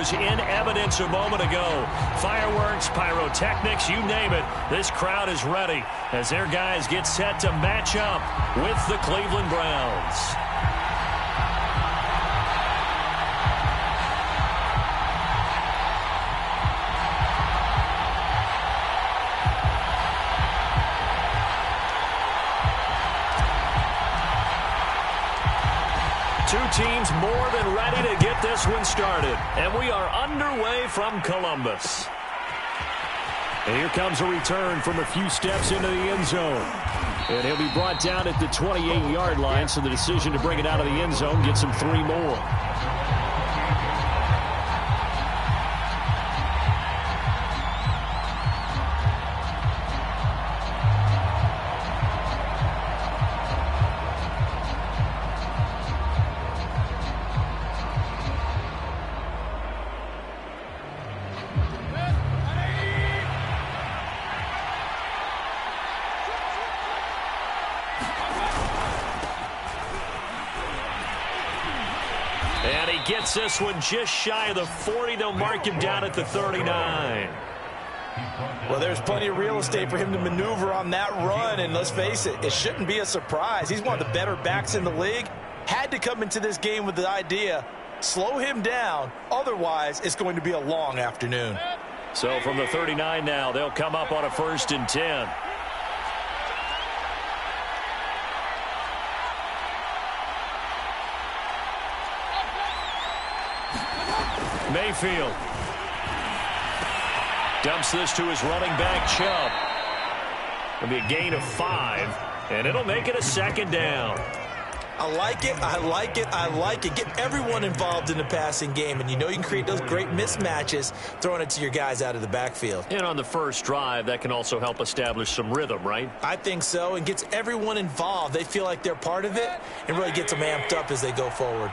was in evidence a moment ago. Fireworks, pyrotechnics, you name it. This crowd is ready as their guys get set to match up with the Cleveland Browns. Two teams more than ready to get this one started. And we are underway from Columbus. And here comes a return from a few steps into the end zone. And he'll be brought down at the 28-yard line, so the decision to bring it out of the end zone gets him 3 more. And he gets this one just shy of the 40. They'll mark him down at the 39. Well, there's plenty of real estate for him to maneuver on that run, and let's face it, it shouldn't be a surprise. He's one of the better backs in the league. Had to come into this game with the idea, slow him down, otherwise it's going to be a long afternoon. So from the 39 now, they'll come up on a 1st and 10. Mayfield dumps this to his running back, Chubb. It'll be a gain of 5, and it'll make it a 2nd down. I like it, I like it, I like it. Get everyone involved in the passing game, and you know you can create those great mismatches throwing it to your guys out of the backfield. And on the first drive, that can also help establish some rhythm, right? I think so, and gets everyone involved. They feel like they're part of it, and really gets them amped up as they go forward.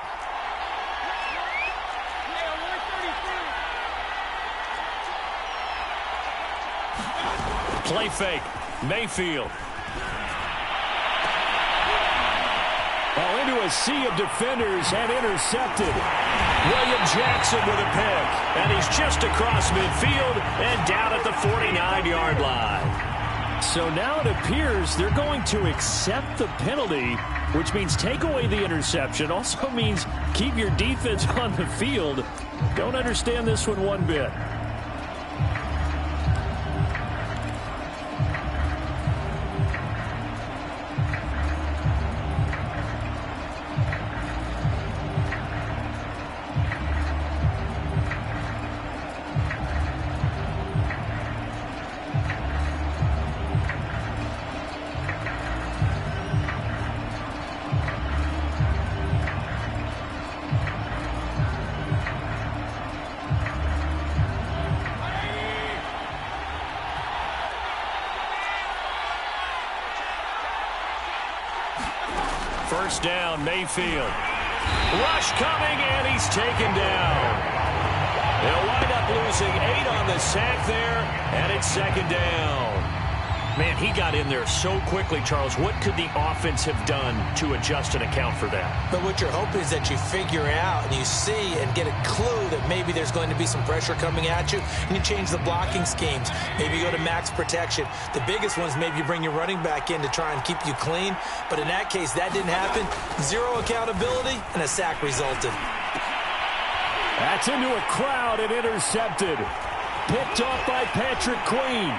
Play fake. Mayfield. Well, into a sea of defenders and intercepted. William Jackson with a pick. And he's just across midfield and down at the 49-yard line. So now it appears they're going to accept the penalty, which means take away the interception. Also means keep your defense on the field. Don't understand this one bit. First down, Mayfield. Rush coming, and he's taken down. They'll wind up losing 8 on the sack there, and it's 2nd down. Man, he got in there so quickly, Charles. What could the offense have done to adjust and account for that? But what you're hoping is that you figure out and you see and get a clue that maybe there's going to be some pressure coming at you, and you change the blocking schemes. Maybe you go to max protection. The biggest ones, maybe you bring your running back in to try and keep you clean. But in that case, that didn't happen. 0 accountability, and a sack resulted. That's into a crowd and intercepted. Picked off by Patrick Queen.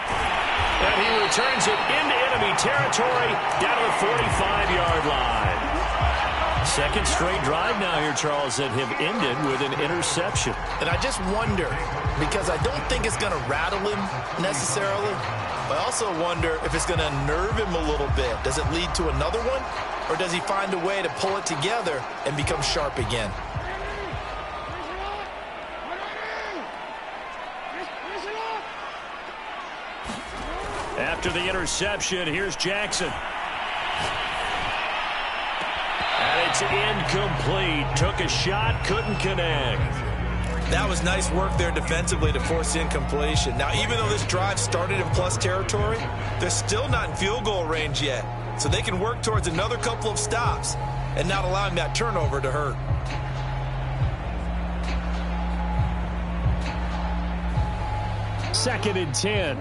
And he returns it into enemy territory down to the 45-yard line. 2nd straight drive now here, Charles, that have ended with an interception. And I just wonder, because I don't think it's going to rattle him necessarily, but I also wonder if it's going to nerve him a little bit. Does it lead to another one, or does he find a way to pull it together and become sharp again? After the interception, here's Jackson. And it's incomplete. Took a shot, couldn't connect. That was nice work there defensively to force incompletion. Now, even though this drive started in plus territory, they're still not in field goal range yet. So they can work towards another couple of stops and not allowing that turnover to hurt. 2nd and 10.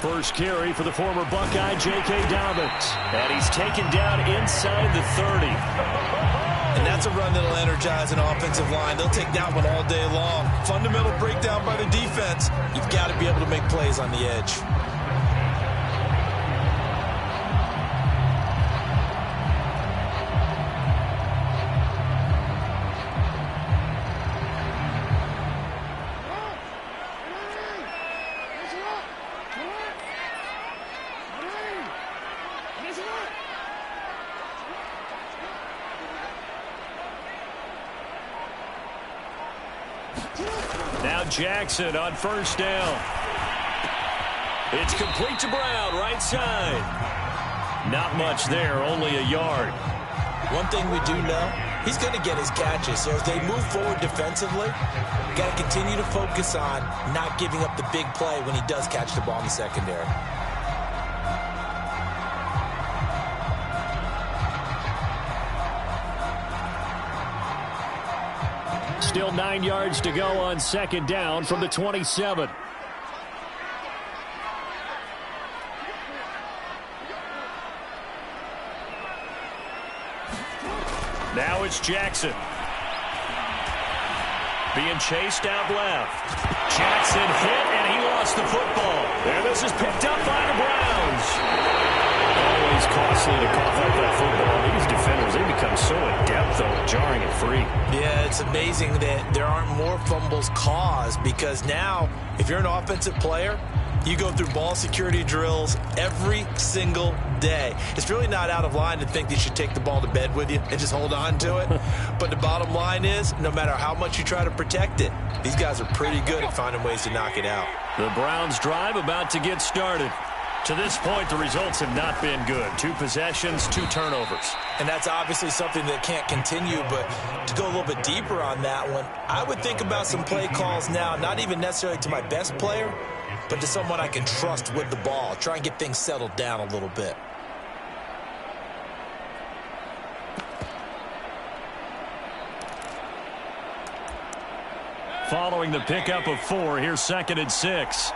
First carry for the former Buckeye, J.K. Dobbins. And he's taken down inside the 30. And that's a run that'll energize an offensive line. They'll take that one all day long. Fundamental breakdown by the defense. You've got to be able to make plays on the edge. Now Jackson on first down. It's complete to Brown, right side. Not much there, only a yard. One thing we do know, he's going to get his catches. So as they move forward defensively, got to continue to focus on not giving up the big play when he does catch the ball in the secondary. Still 9 yards to go on 2nd down from the 27. Now it's Jackson. Being chased out left. Jackson hit, and he lost the football. And this is picked up by the Browns. Always costly to cough up that football. These defenders, they become so adept, though, at jarring it free. Yeah, it's amazing that there aren't more fumbles caused, because now, if you're an offensive player, you go through ball security drills every single day. It's really not out of line to think that you should take the ball to bed with you and just hold on to it. But the bottom line is, no matter how much you try to protect it, these guys are pretty good at finding ways to knock it out. The Browns drive about to get started. To this point, the results have not been good. 2 possessions, 2 turnovers. And that's obviously something that can't continue, but to go a little bit deeper on that one, I would think about some play calls now, not even necessarily to my best player, but to someone I can trust with the ball. Try and get things settled down a little bit. Following the pickup of 4, here's 2nd and 6.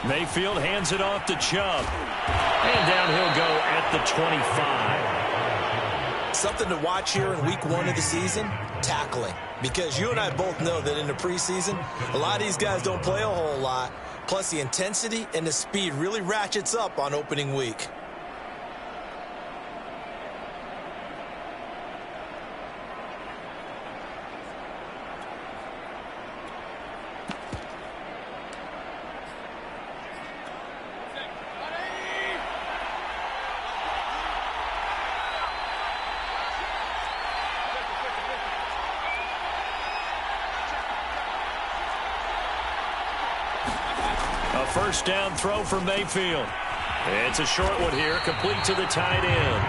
Mayfield hands it off to Chubb. And down he'll go at the 25. Something to watch here in week 1 of the season, tackling. Because you and I both know that in the preseason, a lot of these guys don't play a whole lot. Plus the intensity and the speed really ratchets up on opening week. First down throw for Mayfield. It's a short one here, complete to the tight end.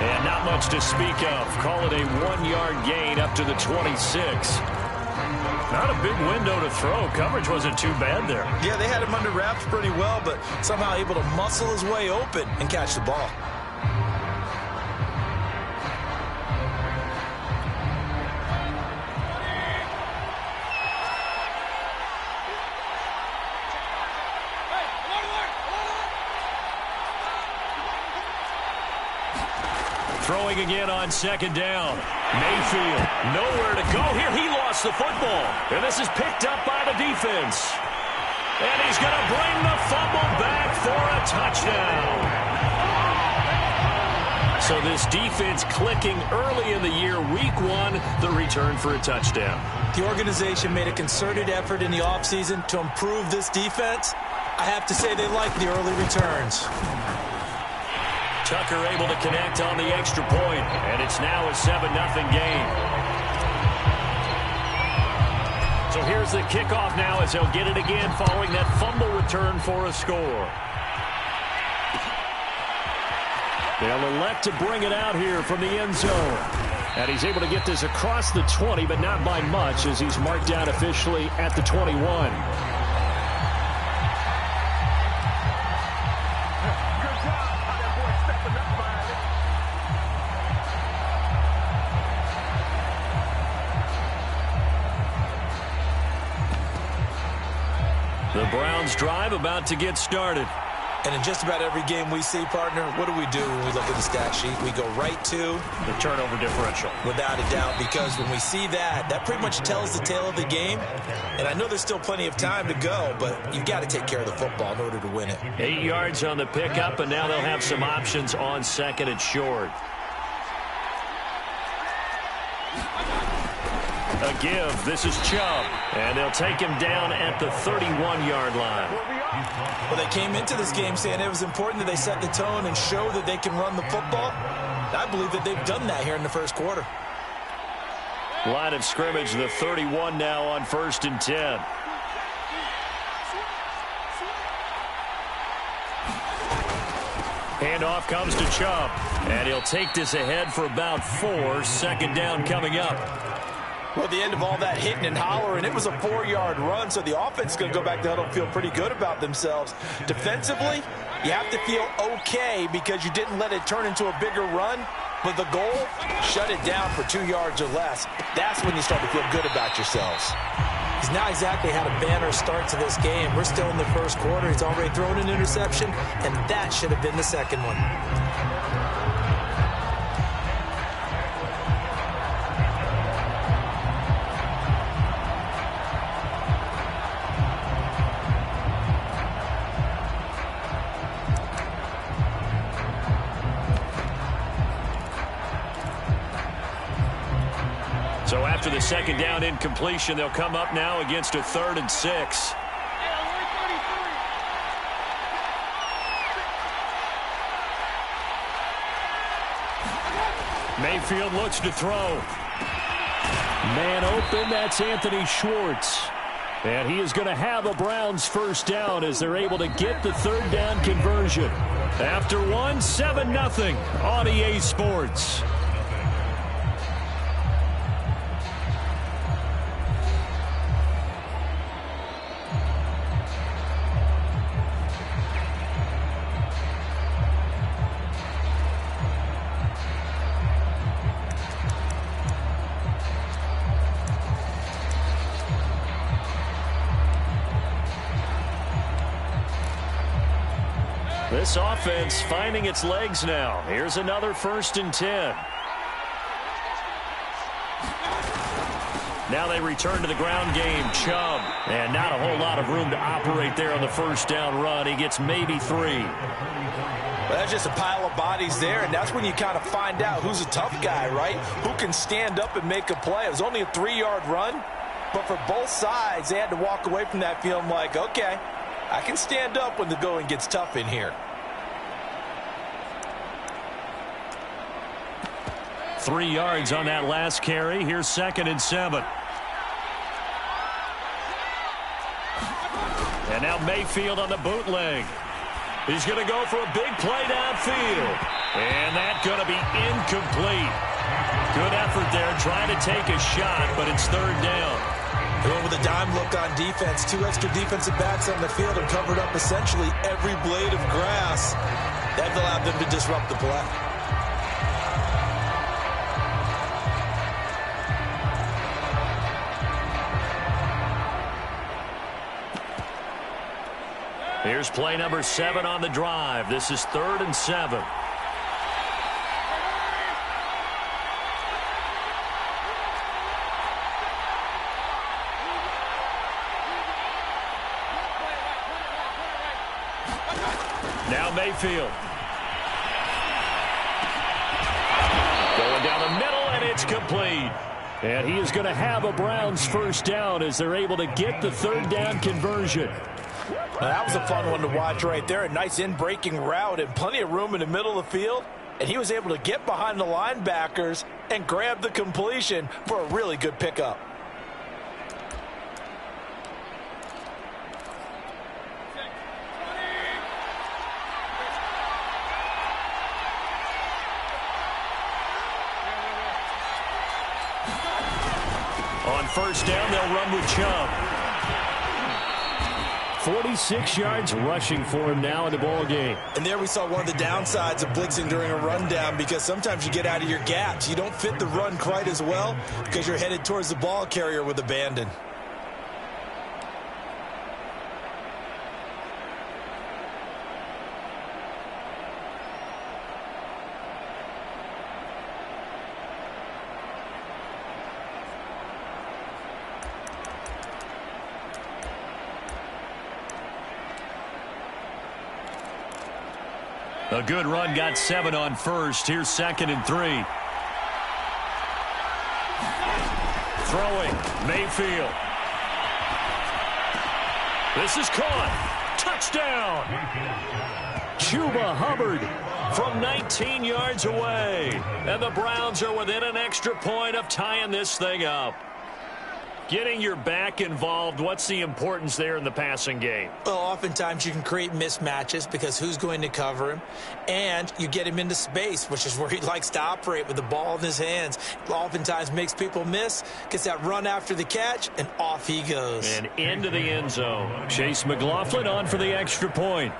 And not much to speak of. Call it a 1-yard gain up to the 26. Not a big window to throw. Coverage wasn't too bad there. Yeah, they had him under wraps pretty well, but somehow able to muscle his way open and catch the ball. Throwing again on 2nd down. Mayfield, nowhere to go here. He lost the football. And this is picked up by the defense. And he's going to bring the fumble back for a touchdown. So this defense clicking early in the year. Week 1, the return for a touchdown. The organization made a concerted effort in the offseason to improve this defense. I have to say they like the early returns. Tucker able to connect on the extra point, and it's now a 7-0 game. So here's the kickoff now as they'll get it again following that fumble return for a score. They'll elect to bring it out here from the end zone. And he's able to get this across the 20, but not by much as he's marked down officially at the 21. The Browns drive about to get started. And in just about every game we see, partner, what do we do when we look at the stat sheet? We go right to the turnover differential. Without a doubt, because when we see that, that pretty much tells the tale of the game. And I know there's still plenty of time to go, but you've got to take care of the football in order to win it. 8 yards on the pickup, and now they'll have some options on second and short. A give. This is Chubb. And they'll take him down at the 31-yard line. Well, they came into this game saying it was important that they set the tone and show that they can run the football. I believe that they've done that here in the first quarter. Line of scrimmage, the 31 now on 1st and 10. Handoff comes to Chubb. And he'll take this ahead for about 4. Second down coming up. Well, at the end of all that hitting and hollering, it was a 4-yard run, so the offense is going to go back to huddle and feel pretty good about themselves. Defensively, you have to feel okay because you didn't let it turn into a bigger run, but the goal, shut it down for 2 yards or less. That's when you start to feel good about yourselves. He's not exactly had a banner start to this game. We're still in the first quarter. He's already thrown an interception, and that should have been the second one. So after the second down incompletion, they'll come up now against a 3rd and 6. Mayfield looks to throw. Man open, that's Anthony Schwartz. And he is going to have a Browns first down as they're able to get the 3rd down conversion. After one, 7-0 on EA Sports. This offense finding its legs now. Here's another 1st and 10. Now they return to the ground game. Chubb. And not a whole lot of room to operate there on the first down run. He gets maybe 3. Well, that's just a pile of bodies there, and that's when you kind of find out who's a tough guy, right? Who can stand up and make a play. It was only a 3-yard run, but for both sides, they had to walk away from that feeling like, okay, I can stand up when the going gets tough in here. 3 yards on that last carry. Here's 2nd and 7. And now Mayfield on the bootleg. He's going to go for a big play downfield. And that's going to be incomplete. Good effort there trying to take a shot, but it's 3rd down. They went with a dime look on defense. 2 extra defensive backs on the field and covered up essentially every blade of grass. That allowed them to disrupt the play. Here's play number 7 on the drive. This is 3rd and 7. Now Mayfield. Going down the middle, and it's complete. And he is going to have a Browns first down as they're able to get the 3rd down conversion. Now, that was a fun one to watch right there. A nice in-breaking route and plenty of room in the middle of the field. And he was able to get behind the linebackers and grab the completion for a really good pickup. On first down, they'll run with Chubb. 46 yards rushing for him now in the ball game. And there we saw one of the downsides of blitzing during a rundown, because sometimes you get out of your gaps. You don't fit the run quite as well because you're headed towards the ball carrier with abandon. A good run got 7 on first. Here's 2nd and 3. Throwing, Mayfield. This is caught. Touchdown. Chuba Hubbard from 19 yards away. And the Browns are within an extra point of tying this thing up. Getting your back involved, what's the importance there in the passing game? Well, oftentimes you can create mismatches because who's going to cover him? And you get him into space, which is where he likes to operate with the ball in his hands. Oftentimes makes people miss, gets that run after the catch, and off he goes. And into the end zone. Chase McLaughlin on for the extra point.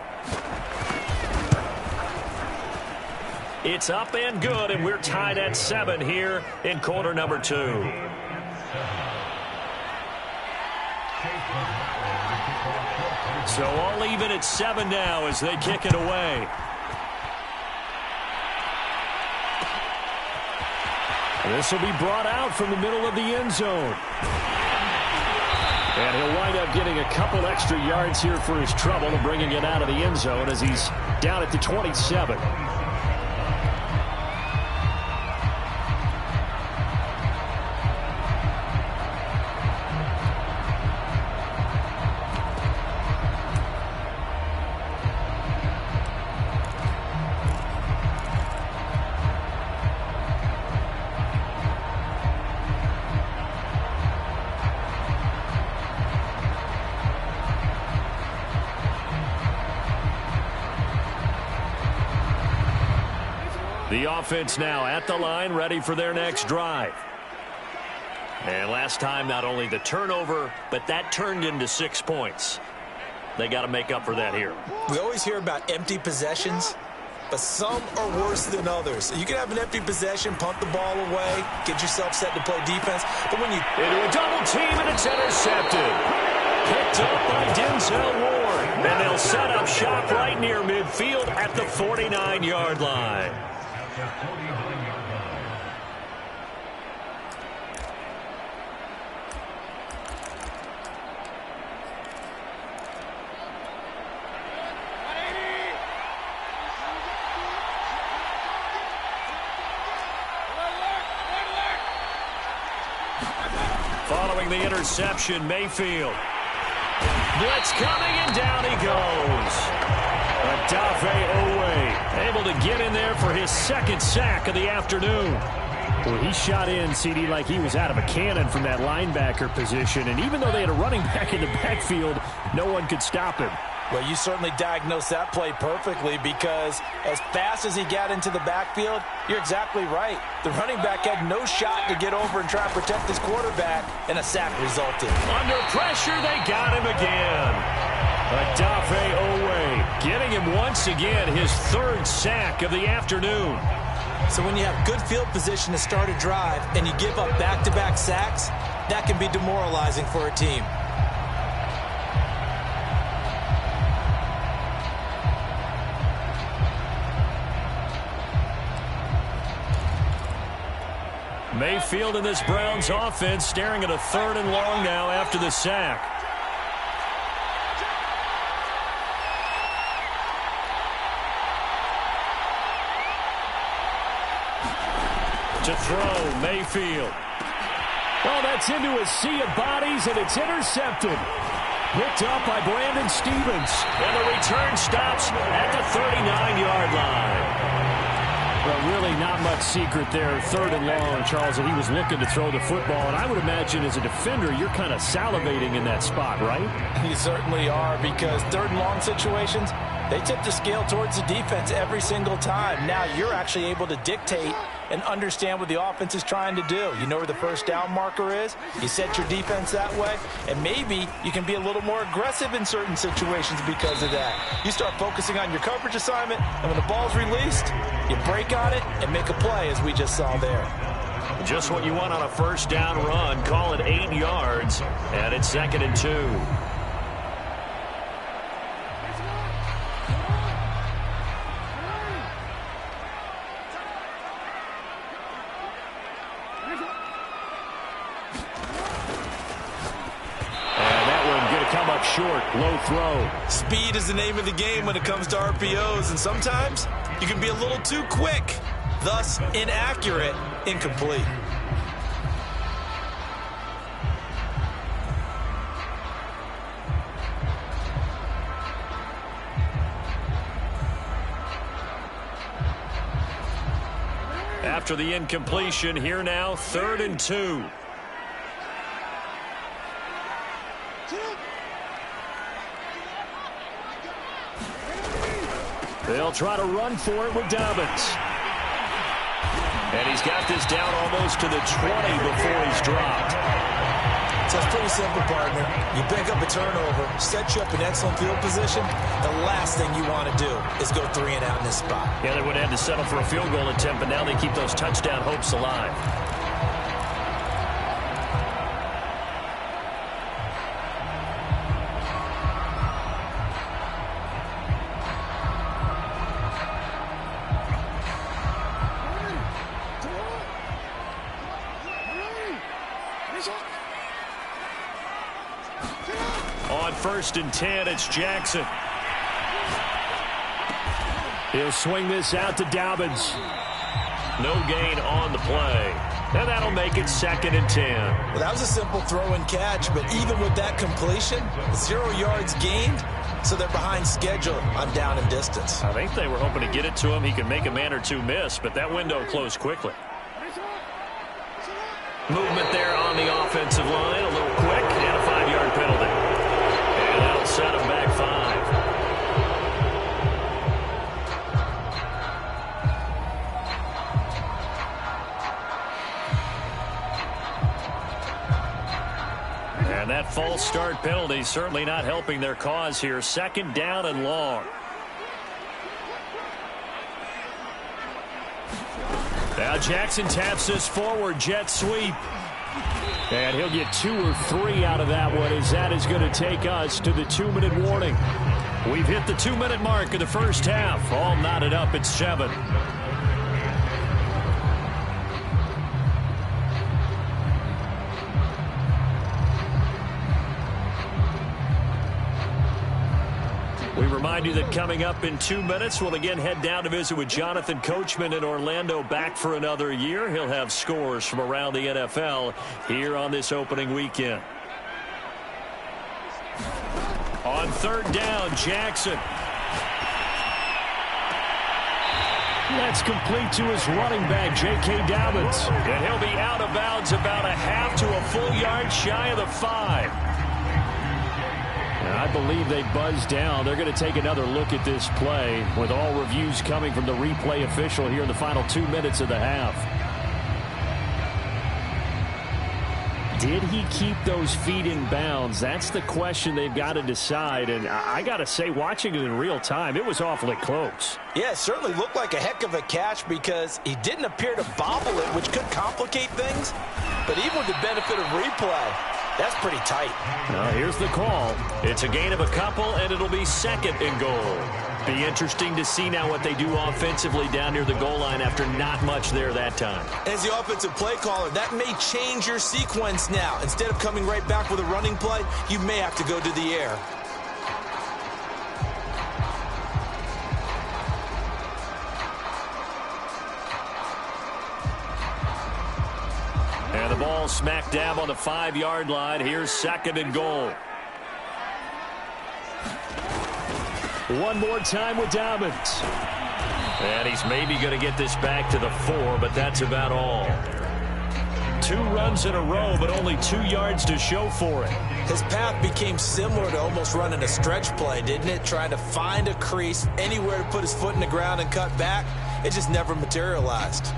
It's up and good, and we're tied at 7 here in quarter number 2. So all even at 7 now as they kick it away. This will be brought out from the middle of the end zone. And he'll wind up getting a couple extra yards here for his trouble and bringing it out of the end zone as he's down at the 27. The offense now at the line, ready for their next drive. And last time, not only the turnover, but that turned into 6 points. They got to make up for that here. We always hear about empty possessions, but some are worse than others. You can have an empty possession, punt the ball away, get yourself set to play defense. But when you into a double team, and it's intercepted. Picked up by Denzel Ward. And they'll set up shop right near midfield at the 49-yard line. Following the interception, Mayfield. Blitz coming, and down he goes. Odafe Owe able to get in there for his 2nd sack of the afternoon. Well, he shot in, CD, like he was out of a cannon from that linebacker position. And even though they had a running back in the backfield, no one could stop him. Well, you certainly diagnosed that play perfectly, because as fast as he got into the backfield, you're exactly right. The running back had no shot to get over and try and protect his quarterback, and a sack resulted. Under pressure, they got him again. Odafe Owe getting him once again, his 3rd sack of the afternoon. So when you have good field position to start a drive and you give up back-to-back sacks, that can be demoralizing for a team. Mayfield in this Browns offense staring at a 3rd and long now after the sack. To throw, Mayfield. Oh, that's into a sea of bodies, and it's intercepted. Picked up by Brandon Stevens. And the return stops at the 39-yard line. Well, really not much secret there. 3rd and long, Charles, that he was looking to throw the football. And I would imagine as a defender, you're kind of salivating in that spot, right? You certainly are, because 3rd and long situations, They tip the scale towards the defense every single time. Now you're actually able to dictate and understand what the offense is trying to do. You know where the first down marker is. You set your defense that way, and maybe you can be a little more aggressive in certain situations because of that. You start focusing on your coverage assignment, and when the ball's released, you break on it and make a play, as we just saw there. Just what you want on a first down run. Call it 8 yards, and it's 2nd and 2. Short, low throw. Speed is the name of the game when it comes to RPOs, and sometimes you can be a little too quick, thus inaccurate, incomplete. After the incompletion, here now, 3rd and 2. They'll try to run for it with Dobbins. And he's got this down almost to the 20 before he's dropped. So it's pretty simple, partner. You pick up a turnover, set you up in excellent field position. The last thing you want to do is go 3 and out in this spot. Yeah, they would have had to settle for a field goal attempt, but now they keep those touchdown hopes alive. On 1st and 10, it's Jackson. He'll swing this out to Dobbins. No gain on the play. And that'll make it 2nd and 10. Well, that was a simple throw and catch, but even with that completion, 0 yards gained, so they're behind schedule on down and distance. I think they were hoping to get it to him. He could make a man or two miss, but that window closed quickly. Movement there on the offensive line, a little quick, and a 5-yard penalty. And that'll set him back 5. And that false start penalty certainly not helping their cause here. 2nd down and long. Now Jackson taps this forward jet sweep. And he'll get 2 or 3 out of that one, as that is going to take us to the 2-minute warning. We've hit the 2-minute mark of the first half. All knotted up at 7. We remind you that coming up in 2 minutes, we'll again head down to visit with Jonathan Coachman in Orlando, back for another year. He'll have scores from around the NFL here on this opening weekend. On 3rd down, Jackson. That's complete to his running back, J.K. Dobbins. And he'll be out of bounds about a half to a full yard shy of the 5. I believe they buzzed down. They're going to take another look at this play, with all reviews coming from the replay official here in the final 2 minutes of the half. Did he keep those feet in bounds? That's the question they've got to decide. And I got to say, watching it in real time, it was awfully close. Yeah, it certainly looked like a heck of a catch because he didn't appear to bobble it, which could complicate things. But even with the benefit of replay, that's pretty tight. Now here's the call. It's a gain of a couple, and it'll be 2nd and goal. Be interesting to see now what they do offensively down near the goal line after not much there that time. As the offensive play caller, that may change your sequence now. Instead of coming right back with a running play, you may have to go to the air. And the ball smack dab on the 5-yard line. Here's 2nd and goal. One more time with Dobbins. And he's maybe going to get this back to the 4, but that's about all. 2 runs in a row, but only 2 yards to show for it. His path became similar to almost running a stretch play, didn't it? Trying to find a crease, anywhere to put his foot in the ground and cut back. It just never materialized.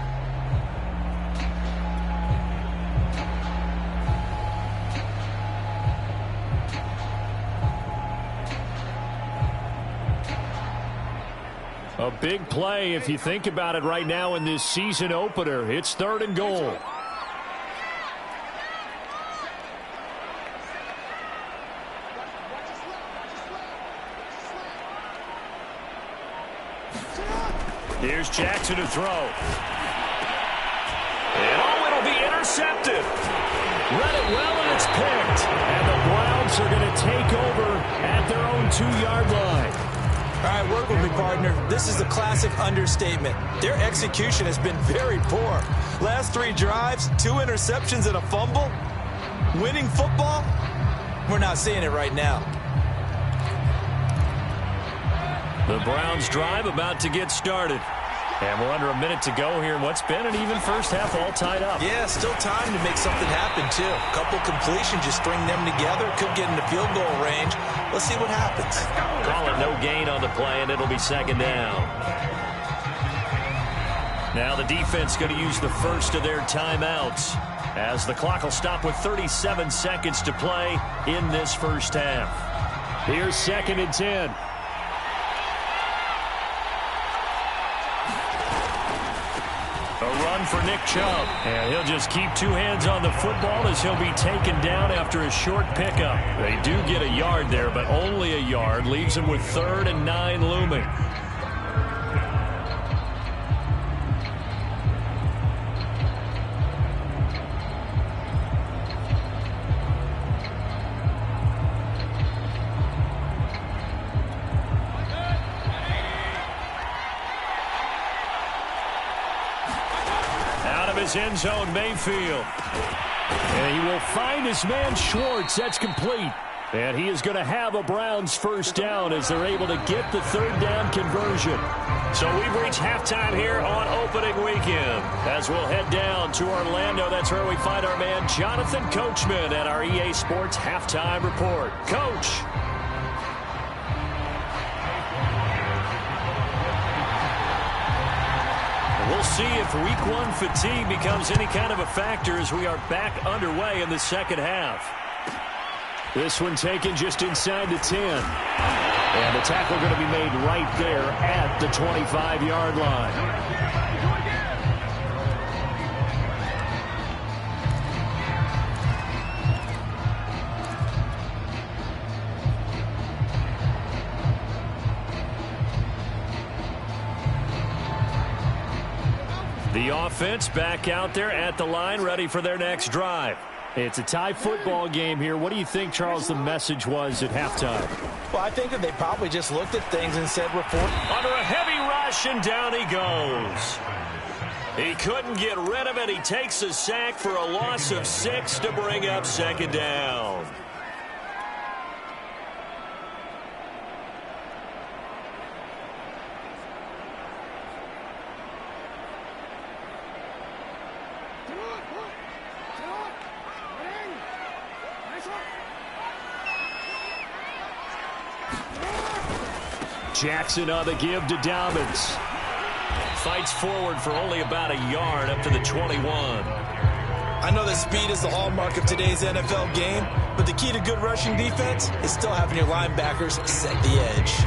A big play if you think about it right now in this season opener. It's 3rd and goal. Here's Jackson to throw. And it'll be intercepted. Read it well, and it's picked. And the Browns are going to take over at their own 2-yard line. All right, work with me, partner. This is a classic understatement. Their execution has been very poor. Last 3 drives, 2 interceptions and a fumble. Winning football? We're not seeing it right now. The Browns drive about to get started. And we're under a minute to go here in what's been an even first half, all tied up. Yeah, still time to make something happen, too. A couple completions, just string them together. Could get into field goal range. Let's see what happens. Call it no gain on the play, and it'll be 2nd down. Now the defense going to use the first of their timeouts, as the clock will stop with 37 seconds to play in this first half. Here's 2nd and 10. A run for Nick Chubb. And he'll just keep 2 hands on the football as he'll be taken down after a short pickup. They do get a yard there, but only a yard. Leaves him with 3rd and 9 looming. His end zone, Mayfield. And he will find his man Schwartz. That's complete. And he is going to have a Browns first down as they're able to get the 3rd down conversion. So we've reached halftime here on opening weekend. As we'll head down to Orlando, that's where we find our man Jonathan Coachman at our EA Sports Halftime Report. Coach. We'll see if week 1 fatigue becomes any kind of a factor as we are back underway in the second half. This one taken just inside the 10. And the tackle going to be made right there at the 25-yard line. The offense back out there at the line, ready for their next drive. It's a tie football game here. What do you think, Charles, the message was at halftime? Well, I think that they probably just looked at things and said, we're under a heavy rush, and down he goes. He couldn't get rid of it. He takes a sack for a loss of 6 to bring up 2nd down. Jackson on the give to Dobbins. Fights forward for only about a yard up to the 21. I know that speed is the hallmark of today's NFL game, but the key to good rushing defense is still having your linebackers set the edge.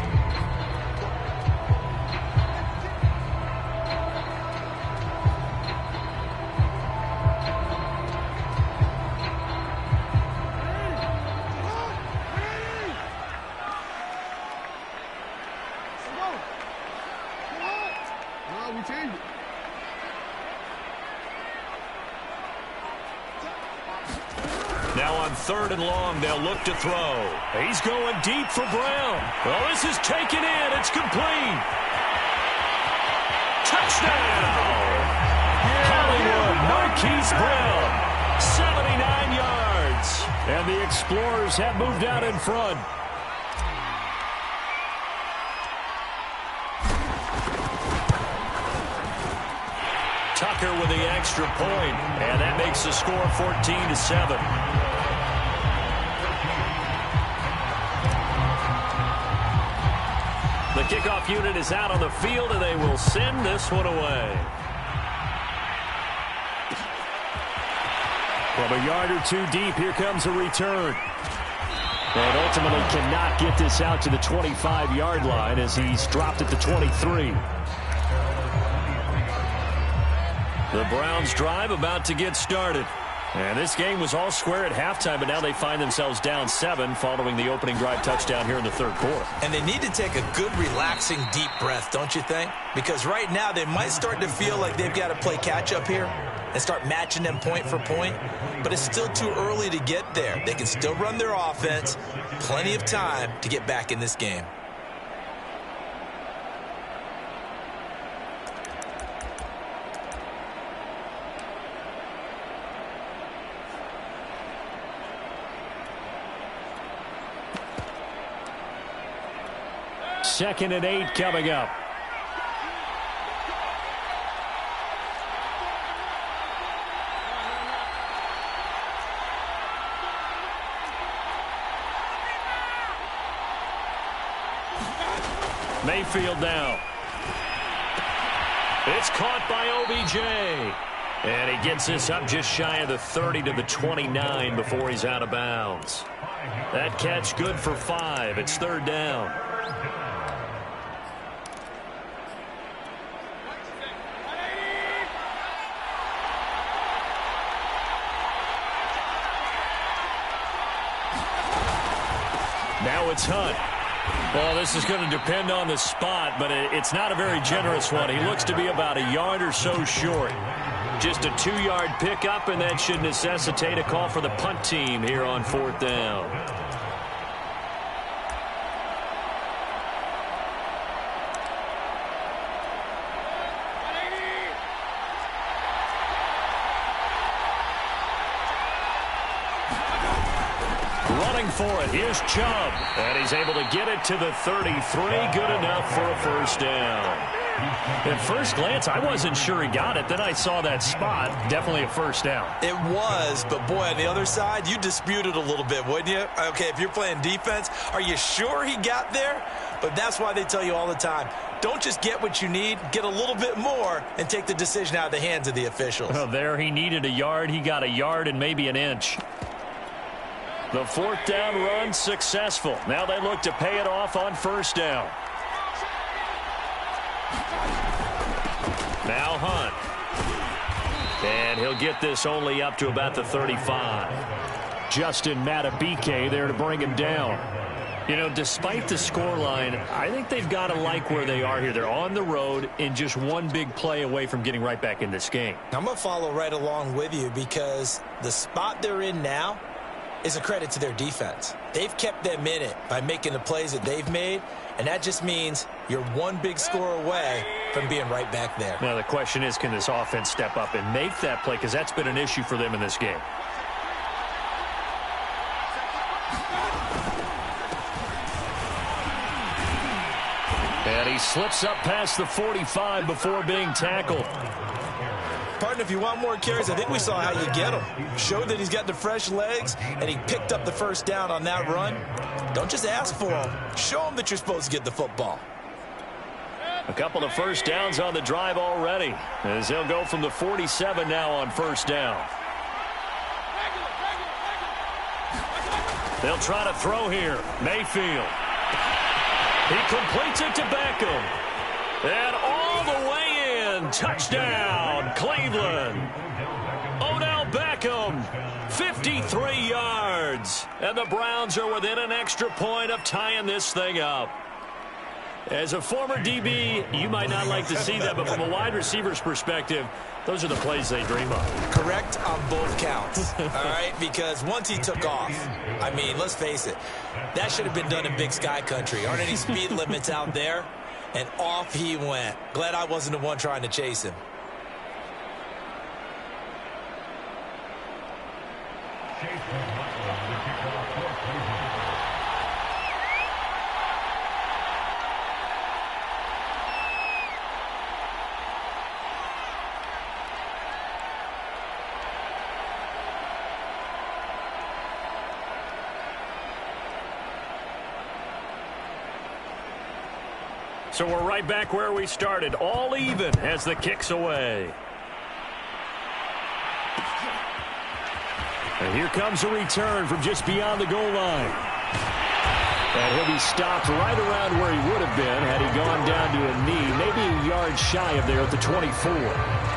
Now on 3rd and long, they'll look to throw. He's going deep for Brown. Well, this is taken in. It's complete. Touchdown! Hollywood Marquise Brown, 79 yards. And the Explorers have moved out in front. Tucker with the extra point, and that makes the score 14-7. The kickoff unit is out on the field, and they will send this one away. From a yard or two deep, here comes a return. And ultimately cannot get this out to the 25-yard line as he's dropped at the 23. The Browns drive about to get started. And this game was all square at halftime, but now they find themselves down 7 following the opening drive touchdown here in the third quarter. And they need to take a good, relaxing, deep breath, don't you think? Because right now they might start to feel like they've got to play catch-up here and start matching them point for point. But it's still too early to get there. They can still run their offense. Plenty of time to get back in this game. Second and 8 coming up. Mayfield now. It's caught by OBJ. And he gets this up just shy of the 30 to the 29 before he's out of bounds. That catch good for 5. It's third down. Now it's Hunt. Well, this is going to depend on the spot, but it's not a very generous one. He looks to be about a yard or so short. Just a 2-yard pickup, and that should necessitate a call for the punt team here on fourth down. For it. Here's Chubb, and he's able to get it to the 33. Good enough for a first down. At first glance, I wasn't sure he got it. Then I saw that spot. Definitely a first down. It was, but boy, on the other side, you disputed a little bit, wouldn't you? Okay, if you're playing defense, are you sure he got there? But that's why they tell you all the time, don't just get what you need, get a little bit more, and take the decision out of the hands of the officials. Well, there he needed a yard. He got a yard and maybe an inch. The fourth down run successful. Now they look to pay it off on first down. Now Hunt. And he'll get this only up to about the 35. Justin Matabike there to bring him down. You know, despite the scoreline, I think they've got to like where they are here. They're on the road and just one big play away from getting right back in this game. I'm going to follow right along with you because the spot they're in now is a credit to their defense. They've kept them in it by making the plays that they've made, and that just means you're one big score away from being right back there. Now the question is, can this offense step up and make that play? Because that's been an issue for them in this game. And he slips up past the 45 before being tackled. Partner, if you want more carries, I think we saw how you get him. Showed that he's got the fresh legs, and he picked up the first down on that run. Don't just ask for him. Show him that you're supposed to get the football. A couple of first downs on the drive already, as they'll go from the 47 now on first down. They'll try to throw here. Mayfield. He completes it to Beckham. And all the way in. Touchdown, Cleveland. Odell Beckham, 53 yards. And the Browns are within an extra point of tying this thing up. As a former DB, you might not like to see that, but from a wide receiver's perspective, those are the plays they dream of. Correct on both counts, all right? Because once he took off, I mean, let's face it, that should have been done in Big Sky Country. Aren't any speed limits out there? And off he went. Glad I wasn't the one trying to chase him. So we're right back where we started, all even as the kick's away. And here comes a return from just beyond the goal line. And he'll be stopped right around where he would have been had he gone down to a knee, maybe a yard shy of there at the 24.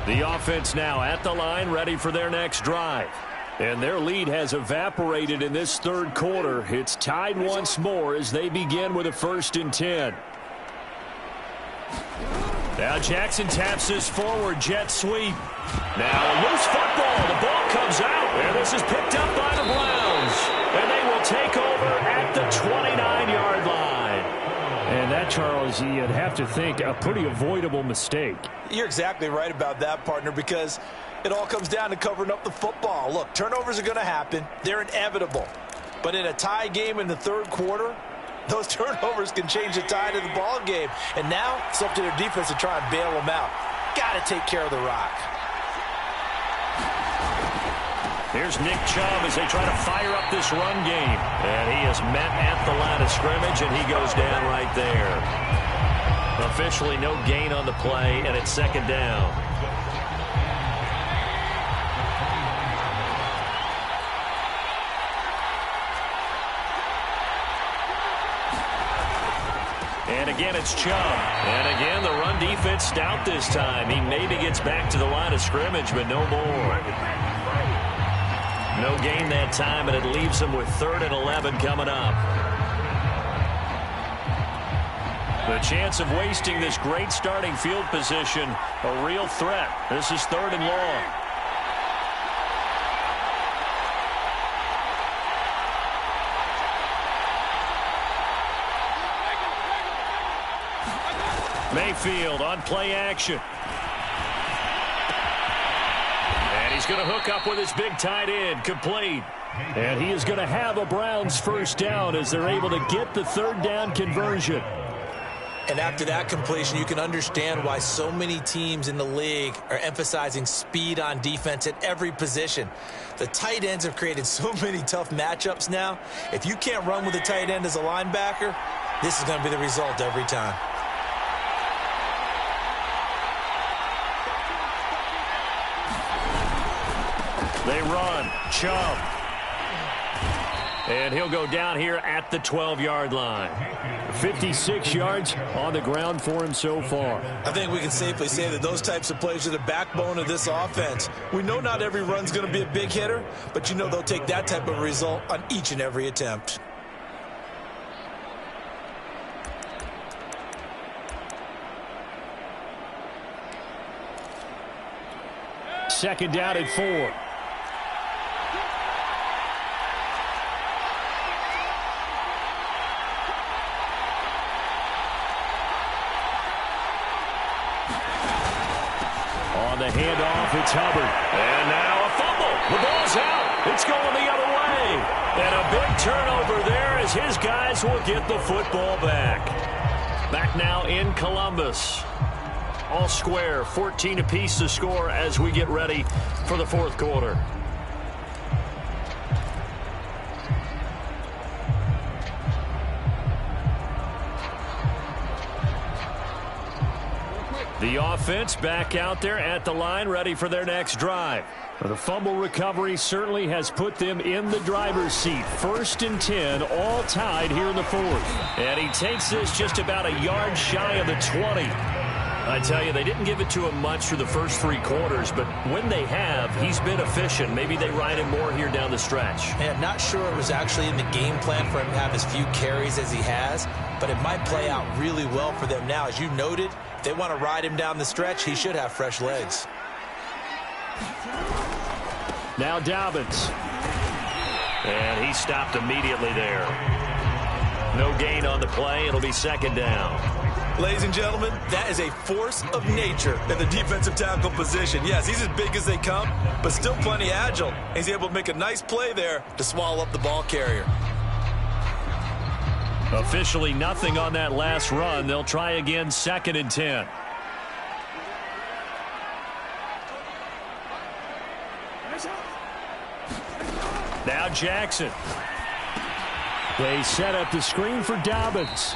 The offense now at the line, ready for their next drive. And their lead has evaporated in this third quarter. It's tied once more as they begin with a 1st and 10. Now Jackson taps this forward jet sweep. Now a loose football. The ball comes out. And this is picked up by the Browns. And they will take over at the 29-yard line. And that, Charles, you'd have to think a pretty avoidable mistake. You're exactly right about that, partner, because it all comes down to covering up the football. Look, turnovers are going to happen. They're inevitable. But in a tie game in the third quarter, those turnovers can change the tide of the ball game. And now it's up to their defense to try and bail them out. Got to take care of the rock. Here's Nick Chubb as they try to fire up this run game. And he is met at the line of scrimmage, and he goes down right there. Officially no gain on the play, and it's 2nd down. And again, it's Chubb. And again, the run defense stout this time. He maybe gets back to the line of scrimmage, but no more. No gain that time, and it leaves them with 3rd and 11 coming up. The chance of wasting this great starting field position, a real threat. This is 3rd and long. Mayfield on play action. And he's going to hook up with his big tight end, complete. And he is going to have a Browns 1st down as they're able to get the 3rd down conversion. And after that completion, you can understand why so many teams in the league are emphasizing speed on defense at every position. The tight ends have created so many tough matchups now. If you can't run with a tight end as a linebacker, this is going to be the result every time. They run. Chubb. And he'll go down here at the 12-yard line. 56 yards on the ground for him so far. I think we can safely say that those types of plays are the backbone of this offense. We know not every run's going to be a big hitter, but you know they'll take that type of result on each and every attempt. Second down at 4. On the handoff, it's Hubbard. And now a fumble. The ball's out. It's going the other way. And a big turnover there as his guys will get the football back. Back now in Columbus. All square, 14 apiece to score as we get ready for the 4th quarter. The offense back out there at the line, ready for their next drive. The fumble recovery certainly has put them in the driver's seat. 1st and 10, all tied here in the 4th. And he takes this just about a yard shy of the 20. I tell you, they didn't give it to him much through the first 3 quarters, but when they have, he's been efficient. Maybe they ride him more here down the stretch. Man, not sure it was actually in the game plan for him to have as few carries as he has, but it might play out really well for them now. As you noted, if they want to ride him down the stretch, he should have fresh legs. Now Dobbins. And he stopped immediately there. No gain on the play. It'll be 2nd down. Ladies and gentlemen, that is a force of nature in the defensive tackle position. Yes, he's as big as they come, but still plenty agile. He's able to make a nice play there to swallow up the ball carrier. Officially nothing on that last run. They'll try again, 2nd and 10. Now Jackson. They set up the screen for Dobbins.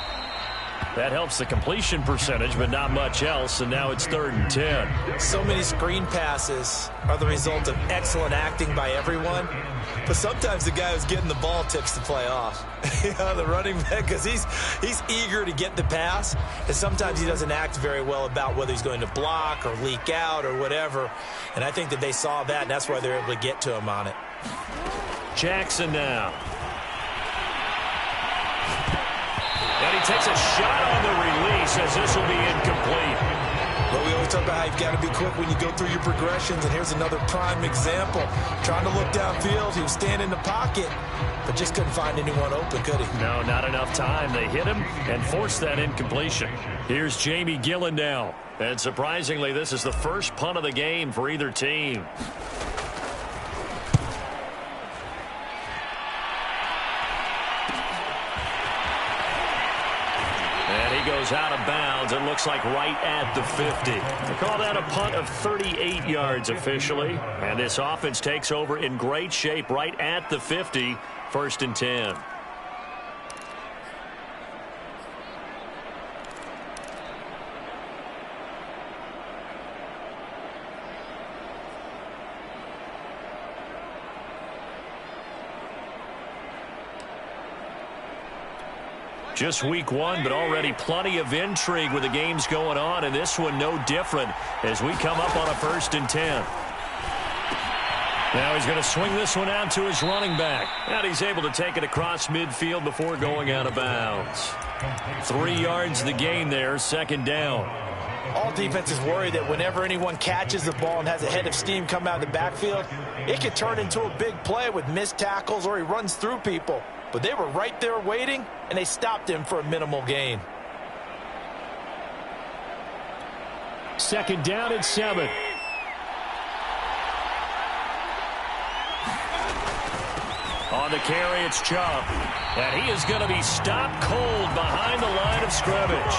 That helps the completion percentage, but not much else, and now it's 3rd and 10. So many screen passes are the result of excellent acting by everyone, but sometimes the guy who's getting the ball tips the play off. The running back, because he's eager to get the pass, and sometimes he doesn't act very well about whether he's going to block or leak out or whatever, and I think that they saw that, and that's why they're able to get to him on it. Jackson now. And he takes a shot on the release as this will be incomplete. Well, we always talk about how you've got to be quick when you go through your progressions, and here's another prime example. Trying to look downfield, he was standing in the pocket, but just couldn't find anyone open, could he? No, not enough time. They hit him and forced that incompletion. Here's Jamie Gillen now. And surprisingly, this is the first punt of the game for either team. Goes out of bounds. It looks like right at the 50. They call that a punt of 38 yards officially. And this offense takes over in great shape right at the 50. 1st and 10. Just week 1, but already plenty of intrigue with the games going on, and this one no different as we come up on a 1st and 10. Now he's going to swing this one out to his running back, and he's able to take it across midfield before going out of bounds. 3 yards the gain there, 2nd down. All defenses worry that whenever anyone catches the ball and has a head of steam come out of the backfield, it could turn into a big play with missed tackles or he runs through people. But they were right there waiting, and they stopped him for a minimal gain. 2nd down and 7. On the carry, it's Chubb. And he is going to be stopped cold behind the line of scrimmage.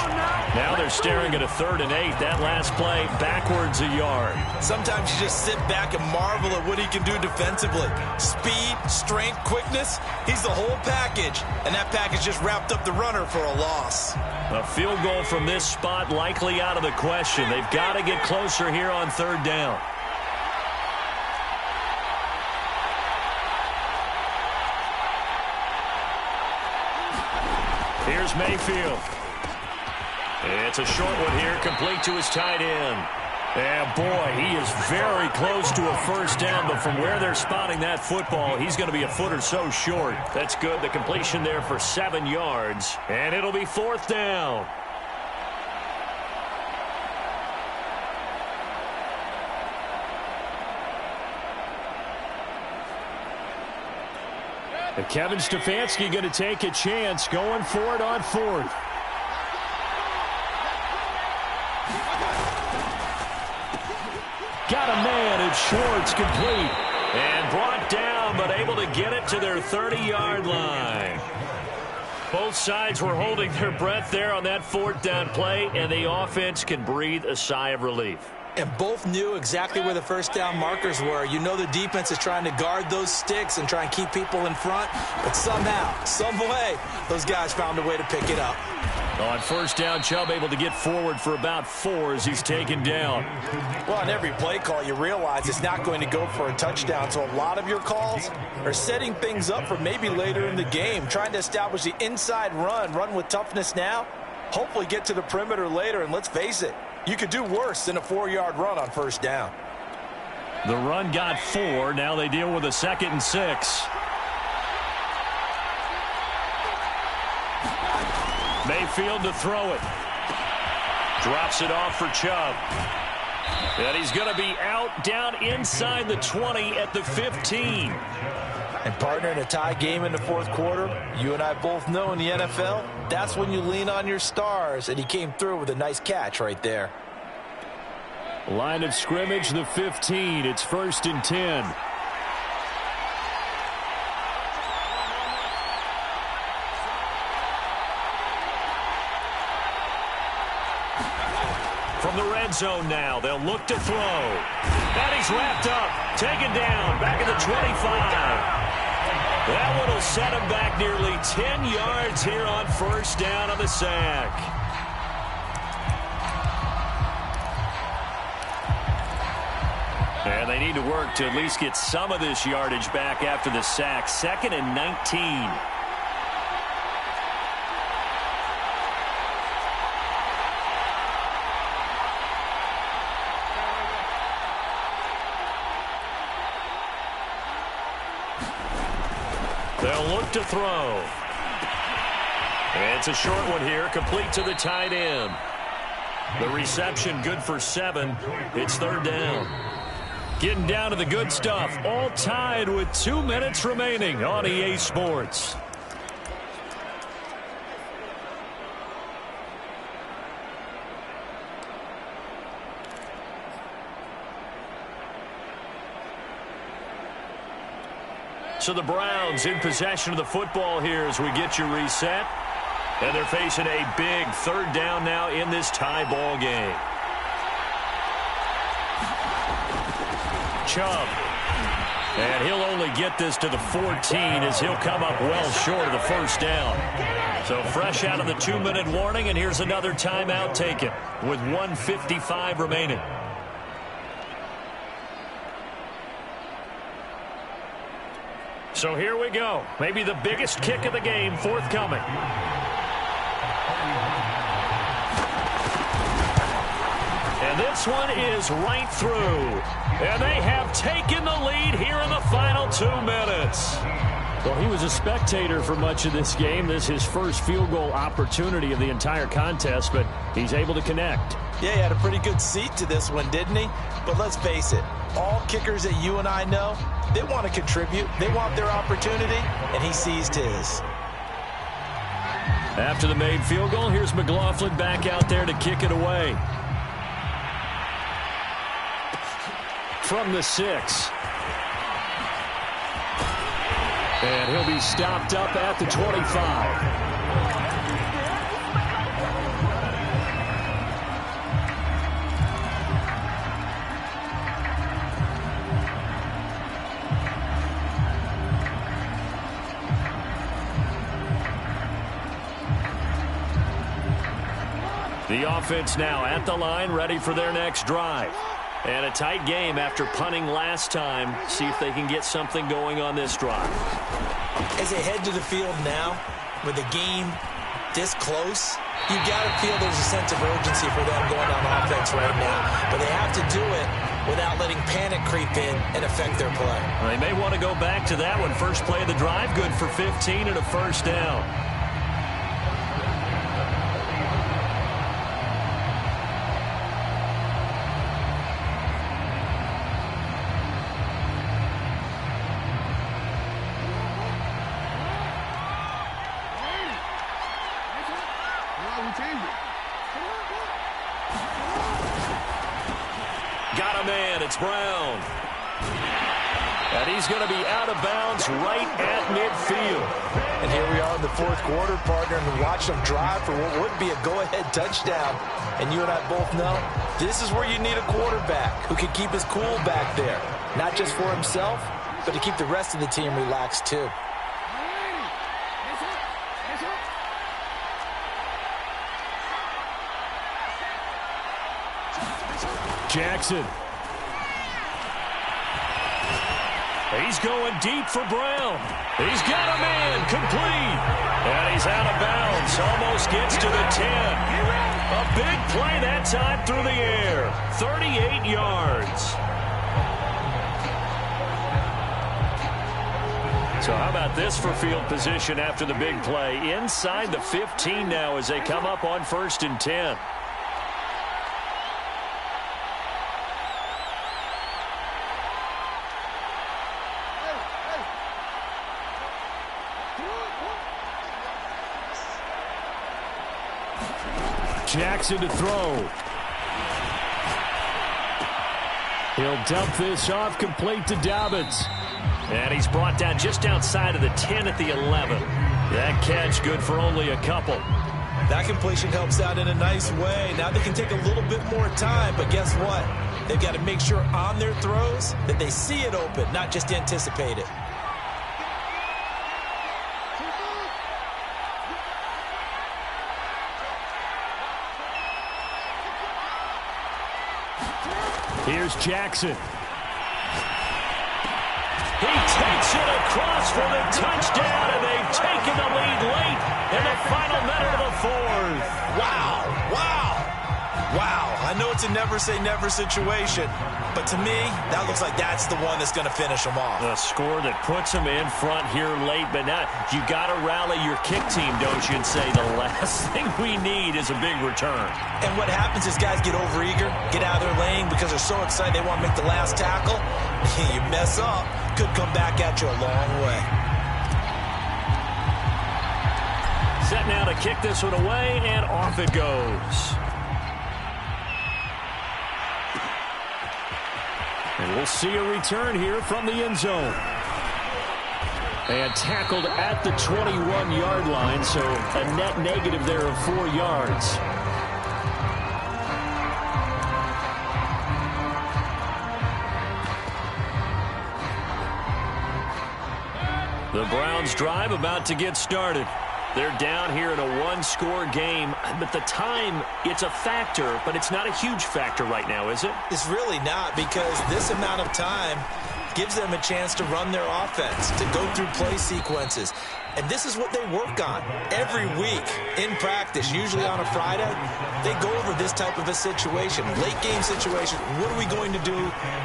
Now they're staring at a 3rd and 8. That last play, backwards a yard. Sometimes you just sit back and marvel at what he can do defensively. Speed, strength, quickness. He's the whole package. And that package just wrapped up the runner for a loss. A field goal from this spot likely out of the question. They've got to get closer here on 3rd down. Here's Mayfield. It's a short one here, complete to his tight end. And boy, he is very close to a 1st down, but from where they're spotting that football, he's going to be a foot or so short. That's good. The completion there for 7 yards, and it'll be 4th down. And Kevin Stefanski going to take a chance going for it on 4th. Got a man, it's Schwartz, complete. And brought down, but able to get it to their 30-yard line. Both sides were holding their breath there on that 4th down play, and the offense can breathe a sigh of relief. And both knew exactly where the 1st down markers were. You know the defense is trying to guard those sticks and try and keep people in front. But somehow, some way, those guys found a way to pick it up. On 1st down, Chubb able to get forward for about 4 as he's taken down. Well, on every play call, you realize it's not going to go for a touchdown. So a lot of your calls are setting things up for maybe later in the game, trying to establish the inside run with toughness now, hopefully get to the perimeter later. And let's face it, you could do worse than a 4-yard run on 1st down. The run got 4. Now they deal with a 2nd and 6. Mayfield to throw it. Drops it off for Chubb. And he's going to be out down inside the 20 at the 15. And partner, in a tie game in the fourth quarter, you and I both know in the NFL, that's when you lean on your stars, and he came through with a nice catch right there. Line of scrimmage, the 15. It's 1st and 10. From the red zone now, they'll look to throw. And he's wrapped up, taken down, back at the 25. That one will set him back nearly 10 yards here on 1st down on the sack. And they need to work to at least get some of this yardage back after the sack. 2nd and 19. They'll look to throw. It's a short one here, complete to the tight end. The reception good for 7. It's 3rd down. Getting down to the good stuff, all tied with 2 minutes remaining on EA Sports. So the Browns in possession of the football here as we get you reset. And they're facing a big 3rd down now in this tie ball game. Chubb. And he'll only get this to the 14 as he'll come up well short of the 1st down. So fresh out of the 2-minute warning, and here's another timeout taken with 1:55 remaining. So here we go. Maybe the biggest kick of the game forthcoming. And this one is right through. And they have taken the lead here in the final 2 minutes. Well, he was a spectator for much of this game. This is his first field goal opportunity of the entire contest, but he's able to connect. Yeah, he had a pretty good seat to this one, didn't he? But let's face it, all kickers that you and I know, they want to contribute. They want their opportunity, and he seized his. After the made field goal, here's McLaughlin back out there to kick it away. From the 6. And he'll be stopped up at the 25. The offense now at the line, ready for their next drive. And a tight game after punting last time. See if they can get something going on this drive. As they head to the field now, with the game this close, you got to feel there's a sense of urgency for them going on offense right now. But they have to do it without letting panic creep in and affect their play. They may want to go back to that one. First play of the drive, good for 15 and a 1st down. Got a man, it's Brown. And he's going to be out of bounds right at midfield. And here we are in the fourth quarter, partner, and we watched them drive for what would be a go-ahead touchdown. And you and I both know this is where you need a quarterback who can keep his cool back there. Not just for himself, but to keep the rest of the team relaxed too. Jackson. He's going deep for Brown. He's got a man, complete. And he's out of bounds, almost gets to the 10. A big play that time through the air. 38 yards. So how about this for field position after the big play? Inside the 15 now as they come up on 1st and 10. Jackson to throw. He'll dump this off complete to Dobbins. And he's brought down just outside of the 10 at the 11. That catch good for only a couple. That completion helps out in a nice way. Now they can take a little bit more time, but guess what? They've got to make sure on their throws that they see it open, not just anticipate it. Here's Jackson. He takes it across for the touchdown, and they've taken the lead late in the final minute of the fourth. Wow, wow, wow. I know it's a never-say-never situation, but to me, that looks like that's the one that's going to finish them off. A score that puts them in front here late, but now you got to rally your kick team, don't you, and say the last thing we need is a big return. And what happens is guys get overeager, get out of their lane because they're so excited they want to make the last tackle. You mess up, could come back at you a long way. Set now to kick this one away, and off it goes. And we'll see a return here from the end zone. And tackled at the 21-yard line, so a net negative there of 4 yards. The Browns drive about to get started. They're down here in a one-score game, but the time, it's a factor, but it's not a huge factor right now, is it? It's really not, because this amount of time gives them a chance to run their offense, to go through play sequences. And this is what they work on every week in practice, usually on a Friday. They go over this type of a situation, late game situation. What are we going to do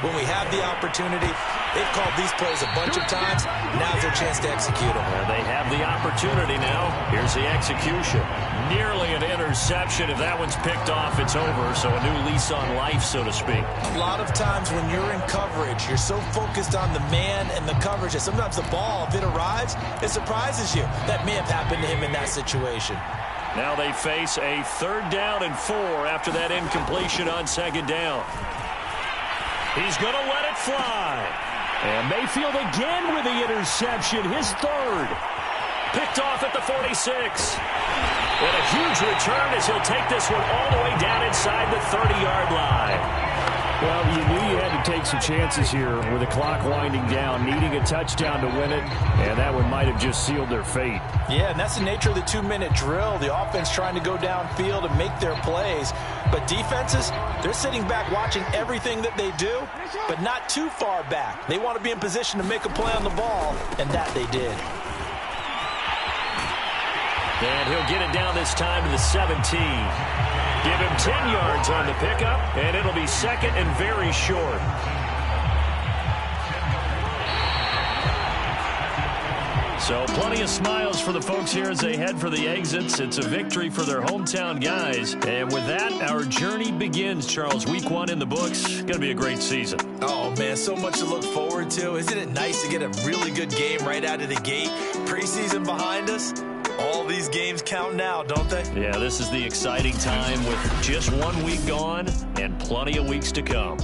when we have the opportunity? They've called these plays a bunch of times. Now's their chance to execute them. Well, they have the opportunity now. Here's the execution. Nearly an interception. If that one's picked off, it's over. So a new lease on life, so to speak. A lot of times when you're in coverage, you're so focused on the man and the coverage that sometimes the ball, if it arrives, it surprises you. That may have happened to him in that situation. Now they face a 3rd down and 4 after that incompletion on 2nd down. He's going to let it fly. And Mayfield again with the interception, his 3rd. Picked off at the 46. And a huge return as he'll take this one all the way down inside the 30-yard line. Well, you knew you had to take some chances here with the clock winding down, needing a touchdown to win it, and that one might have just sealed their fate. Yeah, and that's the nature of the 2-minute drill. The offense trying to go downfield and make their plays. But defenses, they're sitting back watching everything that they do, but not too far back. They want to be in position to make a play on the ball, and that they did. And he'll get it down this time to the 17. Give him 10 yards on the pickup, and it'll be 2nd and very short. So plenty of smiles for the folks here as they head for the exits. It's a victory for their hometown guys. And with that, our journey begins, Charles. Week 1 in the books. Going to be a great season. Oh, man, so much to look forward to. Isn't it nice to get a really good game right out of the gate? Preseason behind us. All these games count now, don't they? Yeah, this is the exciting time with just 1 week gone and plenty of weeks to come.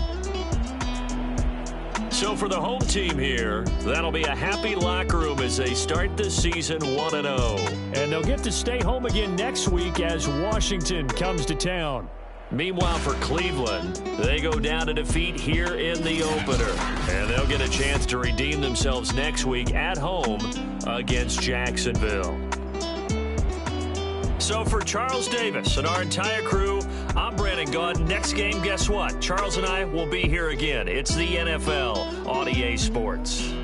So for the home team here, that'll be a happy locker room as they start the season 1-0. And they'll get to stay home again next week as Washington comes to town. Meanwhile, for Cleveland, they go down to defeat here in the opener. And they'll get a chance to redeem themselves next week at home against Jacksonville. So for Charles Davis and our entire crew, I'm Brandon Gaudin. Next game, guess what? Charles and I will be here again. It's the NFL on EA Sports.